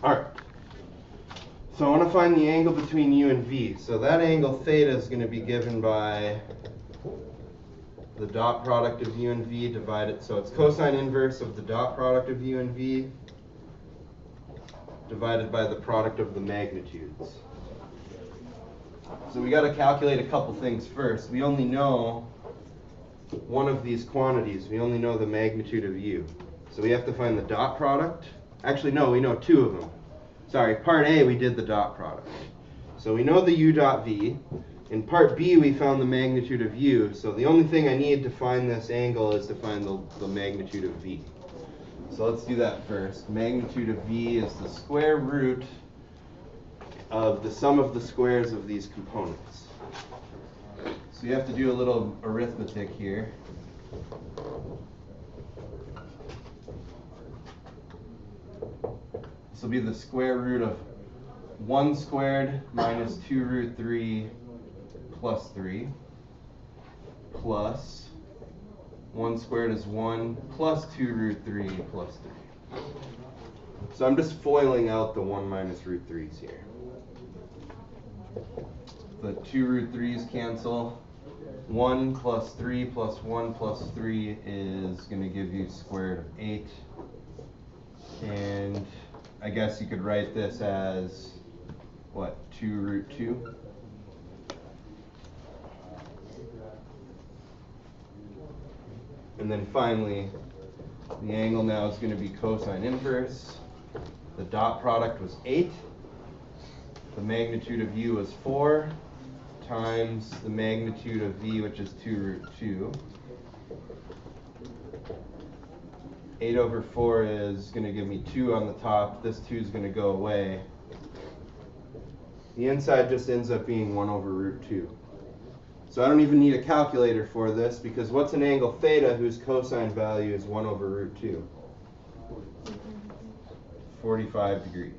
All right. So I want to find the angle between u and v. So that angle theta is going to be given by the dot product of u and v divided, so it's cosine inverse of the dot product of u and v divided by the product of the magnitudes. So we got to calculate a couple things first. We only know one of these quantities. We only know the magnitude of u. So we have to find the dot product. Actually, no, we know two of them. Sorry, part A, we did the dot product. So we know the u dot v. In part B, we found the magnitude of u. So the only thing I need to find this angle is to find the magnitude of v. So let's do that first. Magnitude of v is the square root of the sum of the squares of these components. So you have to do a little arithmetic here. This will be the square root of 1 squared minus 2 root 3 plus 3 plus 1 squared is 1 plus 2 root 3 plus 3. So I'm just foiling out the 1 minus root 3's here. The 2 root 3's cancel. 1 plus 3 plus 1 plus 3 is going to give you square root of 8. And I guess you could write this as, what, 2 root 2? And then finally, the angle now is going to be cosine inverse. The dot product was 8. The magnitude of u was 4 times the magnitude of v, which is 2 root 2. 8 over 4 is going to give me 2 on the top. This 2 is going to go away. The inside just ends up being 1 over root 2. So I don't even need a calculator for this, because what's an angle theta whose cosine value is 1 over root 2? 45 degrees.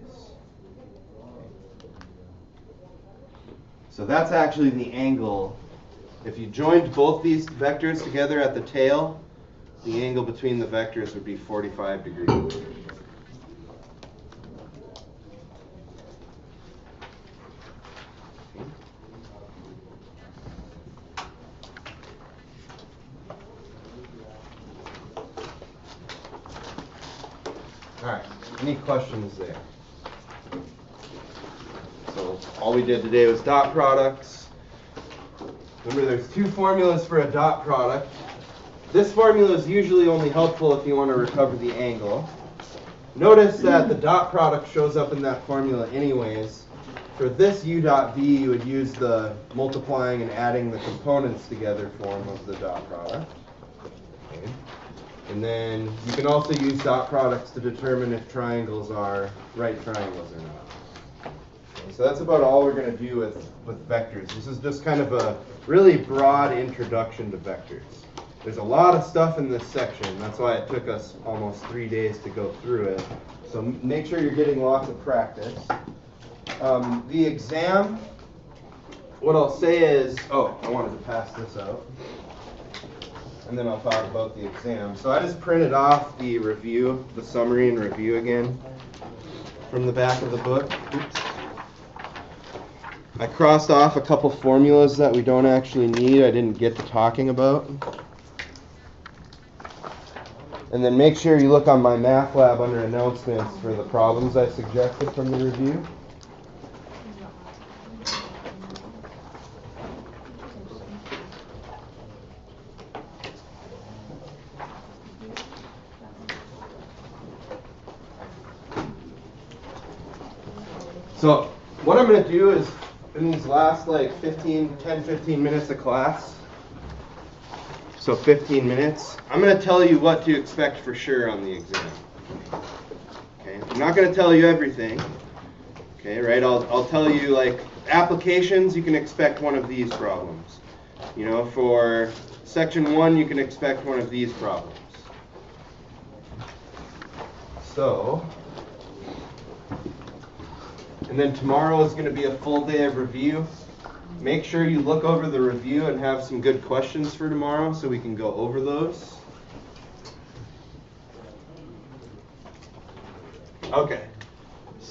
So that's actually the angle. If you joined both these vectors together at the tail, the angle between the vectors would be 45 degrees. All right, any questions there? So all we did today was dot products. Remember, there's two formulas for a dot product. This formula is usually only helpful if you want to recover the angle. Notice that the dot product shows up in that formula anyways. For this u dot v, you would use the multiplying and adding the components together form of the dot product. Okay. And then you can also use dot products to determine if triangles are right triangles or not. Okay, so that's about all we're going to do with vectors. This is just kind of a really broad introduction to vectors. There's a lot of stuff in this section. That's why it took us almost 3 days to go through it. So make sure you're getting lots of practice. The exam, what I'll say is, oh, I wanted to pass this out. And then I'll talk about the exam. So I just printed off the review, the summary and review again from the back of the book. Oops. I crossed off a couple formulas that we don't actually need, I didn't get to talking about. And then make sure you look on my math lab under announcements for the problems I suggested from the review. So what I'm going to do is, in these last like 10, 15 minutes of class, so 15 minutes, I'm going to tell you what to expect for sure on the exam. Okay, I'm not going to tell you everything. Okay, right? I'll tell you, like, applications, you can expect one of these problems. You know, for section 1, you can expect one of these problems. So, and then tomorrow is going to be a full day of review. Make sure you look over the review and have some good questions for tomorrow so we can go over those. Okay.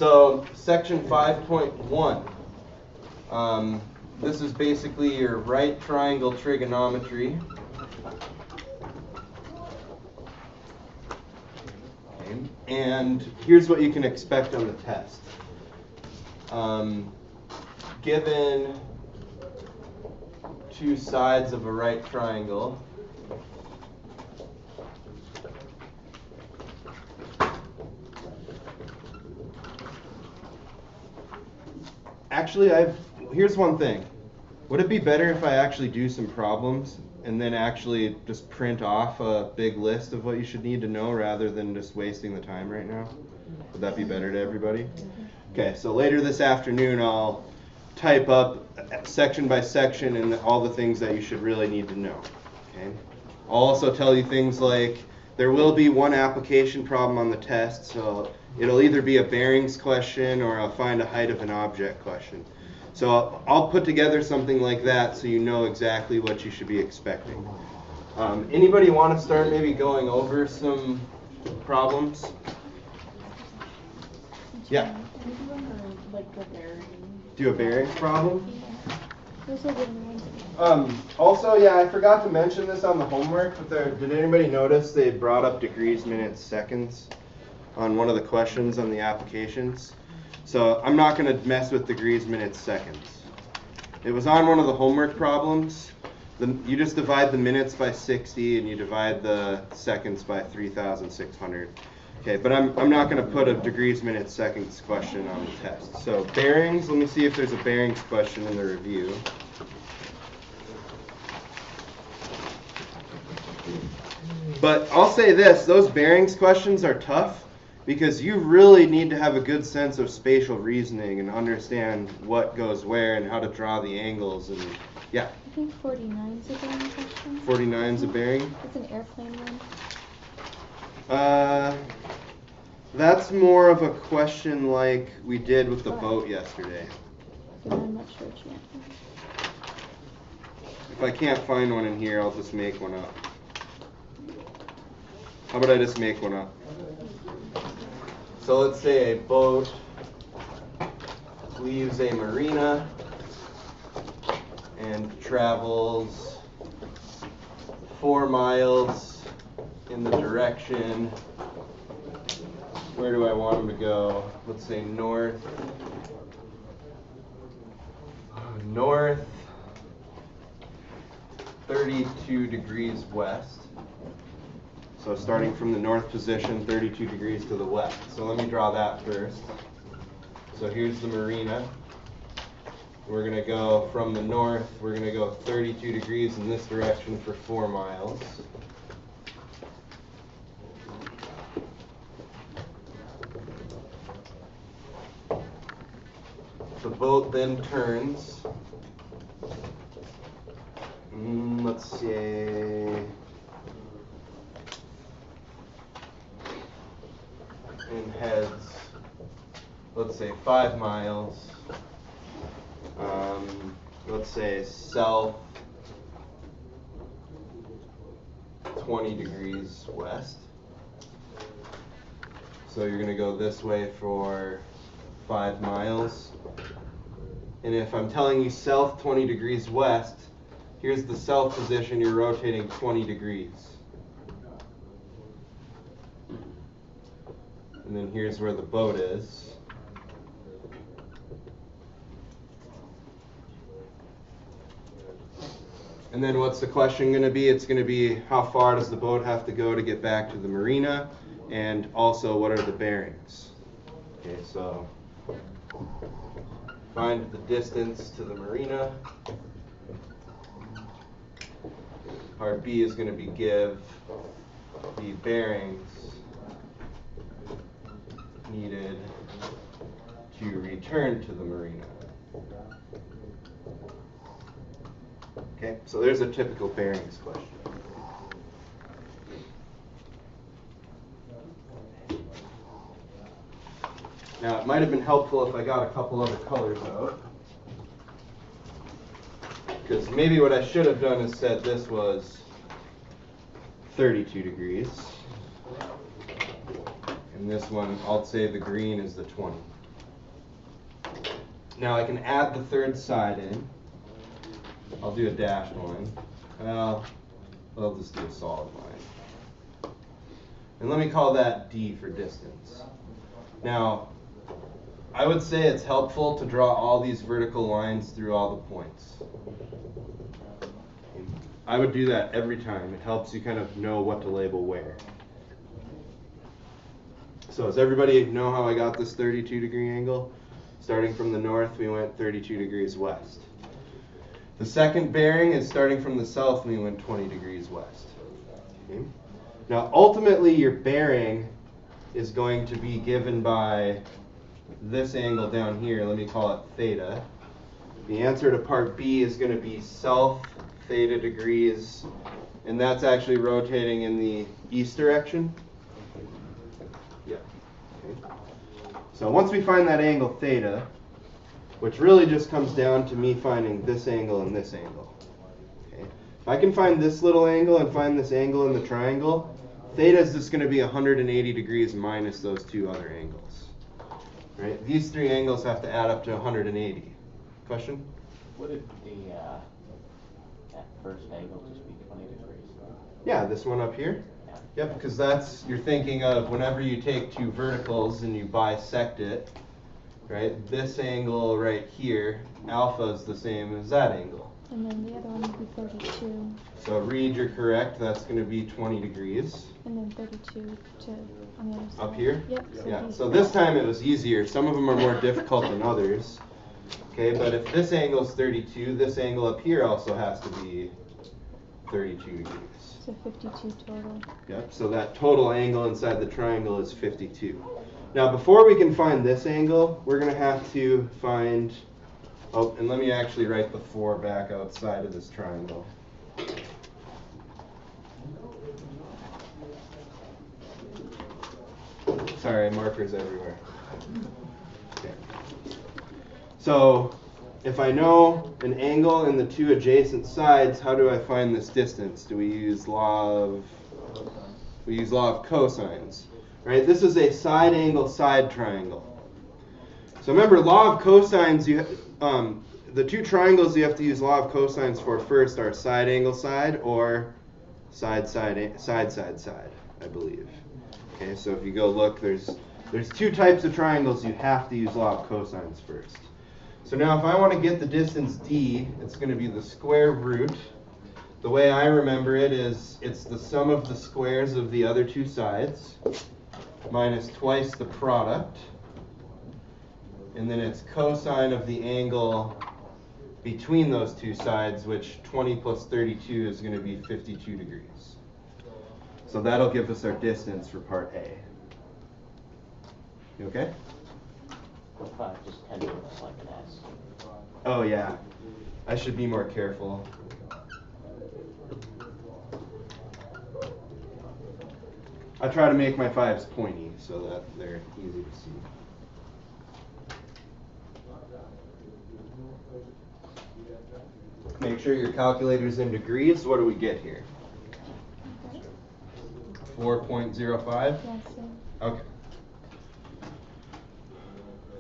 So section 5.1. This is basically your right triangle trigonometry. Okay. And here's what you can expect on the test. Given two sides of a right triangle, actually, here's one thing. Would it be better if I actually do some problems and then actually just print off a big list of what you should need to know rather than just wasting the time right now? Would that be better to everybody? Okay, so later this afternoon I'll type up section by section and all the things that you should really need to know. Okay. I'll also tell you things like there will be one application problem on the test, so it'll either be a bearings question or a find a height of an object question. So I'll put together something like that so you know exactly what you should be expecting. Anybody want to start maybe going over some problems? Yeah. Do a bearings problem? Also, yeah, I forgot to mention this on the homework, but did anybody notice they brought up degrees, minutes, seconds on one of the questions on the applications? So I'm not going to mess with degrees, minutes, seconds. It was on one of the homework problems. You just divide the minutes by 60 and you divide the seconds by 3,600. Okay, but I'm not going to put a degrees, minutes, seconds question on the test. So bearings, let me see if there's a bearings question in the review. But I'll say this, those bearings questions are tough because you really need to have a good sense of spatial reasoning and understand what goes where and how to draw the angles. And yeah. I think 49 is a bearing question. 49 is a bearing? It's an airplane one. That's more of a question like we did with the boat yesterday. So I'm not sure which one. If I can't find one in here, I'll just make one up. How about I just make one up? So let's say a boat leaves a marina and travels 4 miles in the direction, where do I want them to go? Let's say north 32 degrees west. So starting from the north position, 32 degrees to the west. So let me draw that first. So here's the marina. We're going to go from the north, we're going to go 32 degrees in this direction for 4 miles. The boat then turns, let's say, and heads, let's say 5 miles, let's say south 20 degrees west. So you're going to go this way for 5 miles. And if I'm telling you south 20 degrees west, here's the south position, you're rotating 20 degrees. And then here's where the boat is. And then what's the question going to be? It's going to be how far does the boat have to go to get back to the marina? And also what are the bearings? Okay, so find the distance to the marina. Part B is going to be give the bearings needed to return to the marina. Okay, so there's a typical bearings question. Now, it might have been helpful if I got a couple other colors out. Because maybe what I should have done is said this was 32 degrees. And this one, I'll say the green is the 20. Now I can add the third side in. I'll do a dashed line. Well, I'll just do a solid line. And let me call that D for distance. Now, I would say it's helpful to draw all these vertical lines through all the points. I would do that every time. It helps you kind of know what to label where. So does everybody know how I got this 32-degree angle? Starting from the north, we went 32 degrees west. The second bearing is starting from the south, and we went 20 degrees west. Okay. Now, ultimately, your bearing is going to be given by this angle down here. Let me call it theta. The answer to part B is going to be south theta degrees, and that's actually rotating in the east direction. Yeah. Okay. So once we find that angle theta, which really just comes down to me finding this angle and this angle. Okay. If I can find this little angle and find this angle in the triangle, theta is just going to be 180 degrees minus those two other angles. Right? These three angles have to add up to 180. Question? Would that first angle just be 20 degrees? Yeah, this one up here. Yeah. Yep, because that's, you're thinking of whenever you take two verticals and you bisect it, right? This angle right here, alpha is the same as that angle. And then the other one would be 32. So Reed, you're correct. That's going to be 20 degrees. And then 32 to on the other side. Up here? Yep. Yeah, so this time it was easier. Some of them are more difficult than others. Okay, but if this angle is 32, this angle up here also has to be 32 degrees. So 52 total. Yep, so that total angle inside the triangle is 52. Now before we can find this angle, we're going to have to find, oh, and let me actually write the 4 back outside of this triangle. Sorry, markers everywhere. Okay. So if I know an angle and the two adjacent sides, how do I find this distance? Do we use law of cosines, right? This is a side angle side triangle. So remember, law of cosines, the two triangles you have to use law of cosines for first are side angle side or side, I believe. Okay, so if you go look, there's two types of triangles you have to use law of cosines first. So now if I want to get the distance d, it's going to be the square root. The way I remember it is it's the sum of the squares of the other two sides minus twice the product. And then it's cosine of the angle between those two sides, which 20 plus 32 is going to be 52 degrees. So that'll give us our distance for part A. You okay? What if I just kind of looks like an S? Oh yeah, I should be more careful. I try to make my 5s pointy so that they're easy to see. Make sure your calculator's in degrees. What do we get here? 4.05? Yeah, so Okay.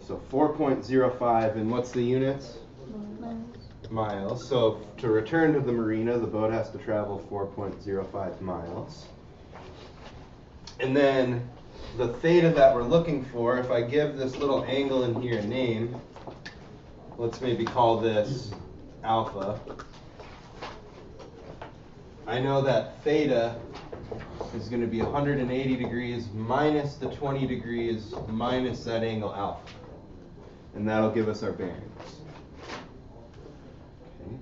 So 4.05, and what's the units? Miles. So to return to the marina, the boat has to travel 4.05 miles. And then the theta that we're looking for, if I give this little angle in here a name, let's maybe call this alpha. I know that theta is going to be 180 degrees minus the 20 degrees minus that angle alpha. And that'll give us our bearings. Okay.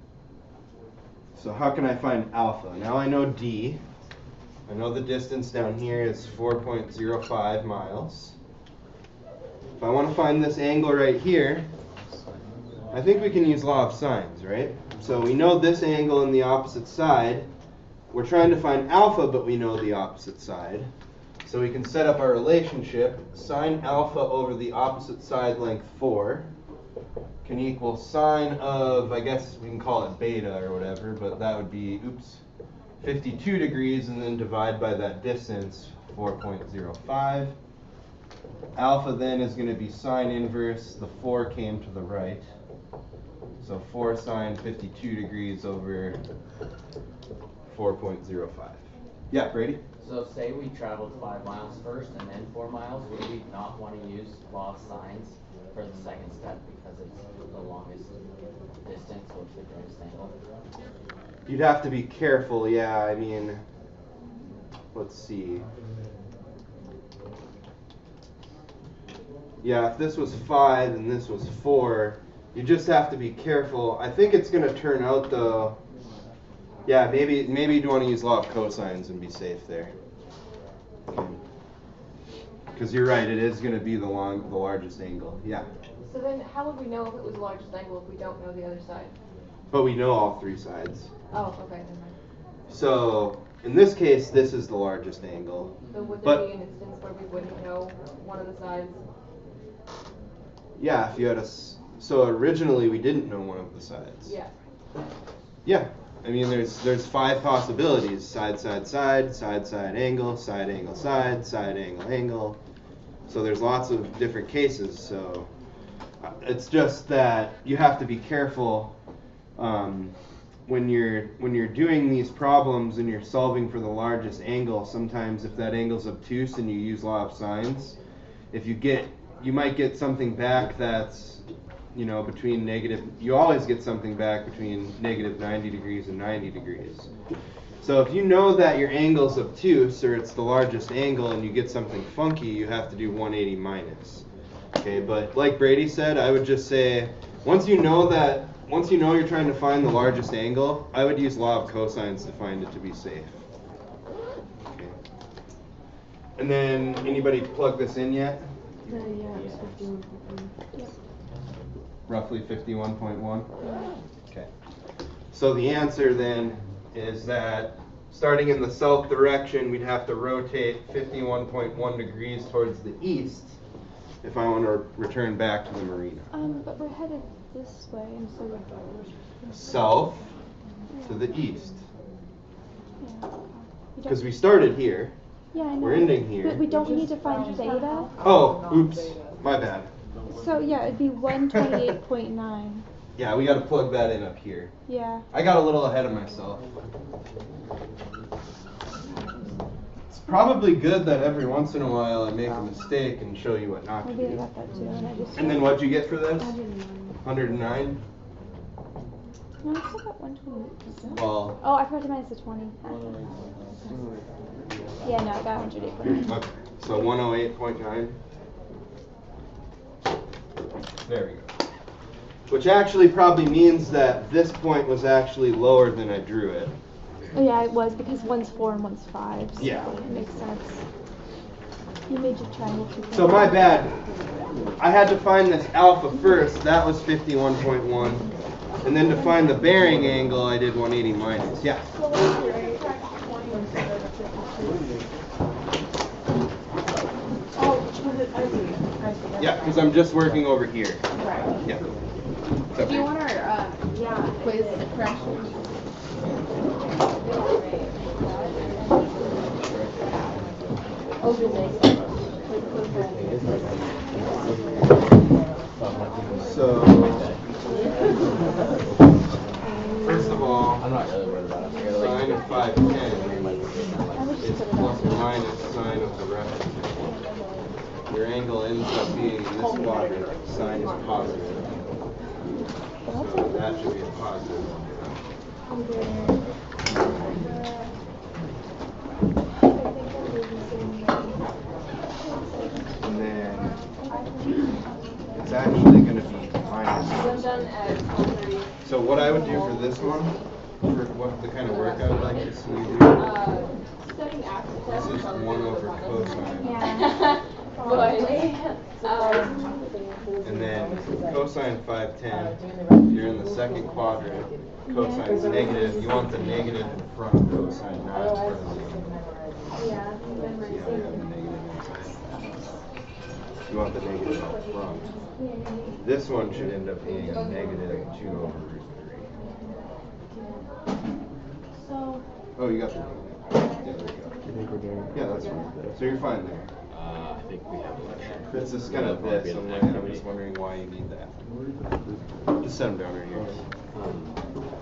So how can I find alpha? Now I know d. I know the distance down here is 4.05 miles. If I want to find this angle right here, I think we can use law of sines, right? So we know this angle and the opposite side. We're trying to find alpha, but we know the opposite side. So we can set up our relationship. Sine alpha over the opposite side length 4 can equal sine of, I guess we can call it beta or whatever, but that would be, 52 degrees, and then divide by that distance, 4.05. Alpha then is going to be sine inverse. The 4 came to the right. So 4 sine 52 degrees over 4.05. Yeah, Brady? So say we traveled 5 miles first and then 4 miles, would we not want to use law of sines for the second step because it's the longest distance with the greatest angle? You'd have to be careful, yeah, I mean, let's see. Yeah, if this was 5 and this was 4, you just have to be careful. I think it's going to turn out, though, yeah, maybe you'd want to use law of cosines and be safe there. Because you're right, it is going to be the largest angle, yeah. So then how would we know if it was the largest angle if we don't know the other side? But we know all 3 sides. Oh, okay, never mind. So, in this case, this is the largest angle. So would there be an instance where we wouldn't know one of the sides? Yeah, if you had so originally we didn't know one of the sides. Yeah. Yeah, I mean there's 5 possibilities: side, side, side, side, side, angle, side, angle, side, angle, angle. So there's lots of different cases. So it's just that you have to be careful when you're doing these problems and you're solving for the largest angle. Sometimes if that angle's obtuse and you use law of sines, you might get something back that's, between you always get something back between negative 90 degrees and 90 degrees. So if you know that your angle's obtuse or it's the largest angle and you get something funky, you have to do 180 minus. Okay, but like Brady said, I would just say, once you know you're trying to find the largest angle, I would use law of cosines to find it to be safe. Okay. And then, anybody plug this in yet? Roughly 51.1? Okay. So the answer then is that starting in the south direction, we'd have to rotate 51.1 degrees towards the east if I want to return back to the marina. But we're headed this way, and so we're South to the east. Yeah. Because we started here. Yeah, I know. We're ending here. But we don't need to find theta. Oh, oops. My bad. So yeah, it'd be 128.9. Yeah, we got to plug that in up here. Yeah. I got a little ahead of myself. It's probably good that every once in a while I make a mistake and show you what not to Maybe I do. got that too, and I just. And then what'd you get for this? 109? No, I still got 128. Well, Oh, I forgot to minus the 20. Yeah, no, I got 108.9. okay. So 108.9. There we go. Which actually probably means that this point was actually lower than I drew it. Oh yeah, it was because one's 4 and one's 5. So Yeah. it makes sense. You made your triangle too. So my bad. I had to find this alpha first. That was 51.1. And then to find the bearing angle, I did 180 minus. Yeah. Yeah, because I'm just working over here. Right. Yeah. Do you want our quiz corrections? So, first of all, I'm not really worried about it. sine of 510 is plus or minus sine of the rest. Your angle ends up being in this quadrant. Sine is positive. So that should be a positive. And then it's actually going to be minus. I'm done at 1:30. So what I would do for this one, for what the kind of work I would like to see you do, Second after this is 1 over cosine. Yeah. And then cosine 510, you're in the second quadrant, cosine's negative, you want the negative in front of cosine, not in front of the Yeah. we have the negative inside. You want the negative up front. This one should end up being a negative 2 over root 3. So. Oh, you got the negative. Yeah, there we go. Yeah, that's fine. So you're fine there. think we have a lecture. It's just kind of this. I'm like, I'm just wondering why you need that. Just set them down right here.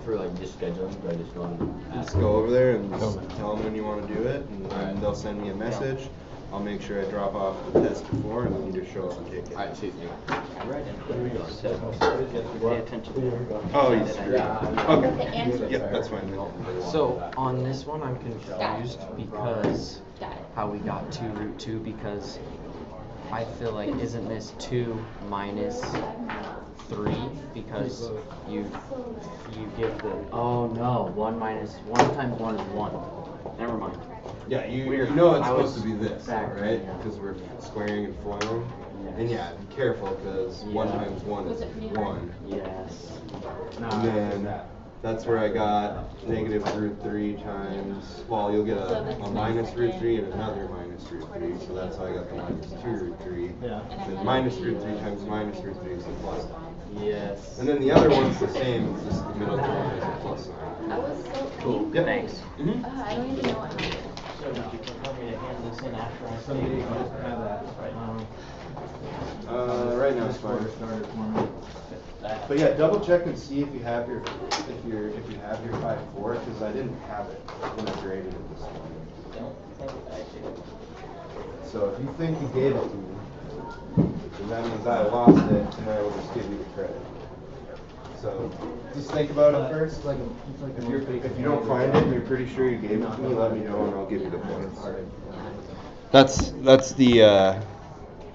For like just scheduling, do I just go and Just go over there and just tell them when you want to do it, and then they'll send me a message. I'll make sure I drop off the test before, and then you just show up and take it. Alright, see you. Pay attention. Oh, you screwed up. Okay. The answer. Yep, that's fine then. So on this one, I'm confused because Got it. how we got to root 2 because I feel like isn't this 2 minus 3 because you give the Oh no, 1 times 1 is 1. Never mind. Yeah, you Weird. know it's I supposed was to be this, back, right? yeah. Because we're squaring and foiling. Yes. And yeah, be careful because 1 Yeah. times 1 is 1. Yes. And then that's where I got negative root 3 times, well, you'll get a minus root 3 and another minus root 3, so that's how I got the minus 2 root 3. Yeah. And then minus root 3 times minus root 3 is a plus sign. Yes. And then the other one's the same, it's just the middle one is a plus sign. I was so Cool. Yep. Thanks. I don't even know what happened. So would you prefer me to hand this in after I Somebody just have that right now. Right now it's fine. Started for me. But yeah, double check and see if you have your 5.4 because I didn't have it when I graded it this morning. Don't think I do. So if you think you gave it to me, then that means I lost it and I will just give you the credit. So just think about it first. If you don't find it and you're pretty sure you gave it to me, let me know and I'll give you the points. That's the